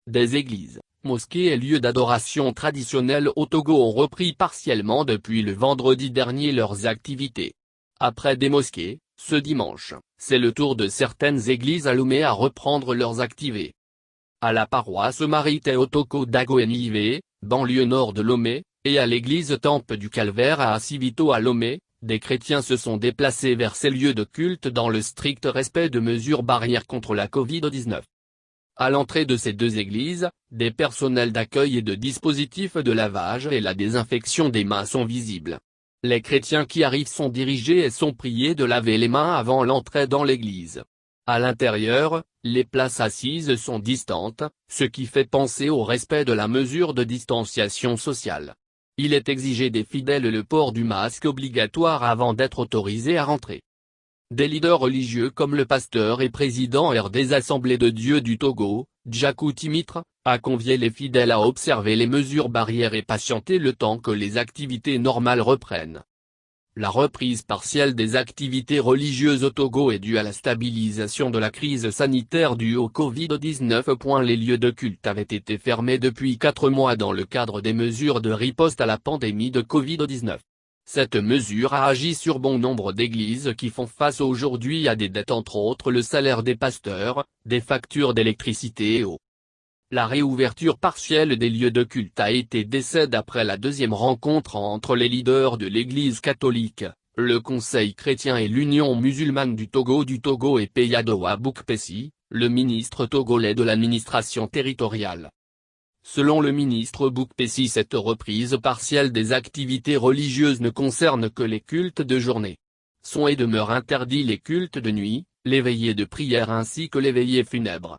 Des églises, mosquées et lieux d'adoration traditionnels au Togo ont repris partiellement depuis le vendredi dernier leurs activités. Après des mosquées, ce dimanche, c'est le tour de certaines églises à Lomé à reprendre leurs activités. À la paroisse Marité Otoko d'Agoenive, banlieue nord de Lomé, et à l'église Temple du Calvaire à Asivito à Lomé, des chrétiens se sont déplacés vers ces lieux de culte dans le strict respect de mesures barrières contre la Covid-19. À l'entrée de ces deux églises, des personnels d'accueil et de dispositifs de lavage et la désinfection des mains sont visibles. Les chrétiens qui arrivent sont dirigés et sont priés de laver les mains avant l'entrée dans l'église. À l'intérieur, les places assises sont distantes, ce qui fait penser au respect de la mesure de distanciation sociale. Il est exigé des fidèles le port du masque obligatoire avant d'être autorisés à rentrer. Des leaders religieux comme le pasteur et président des Assemblées de Dieu du Togo, Djakou Timitre, a convié les fidèles à observer les mesures barrières et patienter le temps que les activités normales reprennent. La reprise partielle des activités religieuses au Togo est due à la stabilisation de la crise sanitaire due au Covid-19. Les lieux de culte avaient été fermés depuis 4 mois dans le cadre des mesures de riposte à la pandémie de Covid-19. Cette mesure a agi sur bon nombre d'églises qui font face aujourd'hui à des dettes, entre autres le salaire des pasteurs, des factures d'électricité et eau. La réouverture partielle des lieux de culte a été décidée après la deuxième rencontre entre les leaders de l'Église catholique, le Conseil chrétien et l'Union musulmane du Togo et Peyadowa Boukpessi, le ministre togolais de l'administration territoriale. Selon le ministre Boukpessi, cette reprise partielle des activités religieuses ne concerne que les cultes de journée. Sont et demeurent interdits les cultes de nuit, les veillées de prière ainsi que les veillées funèbres.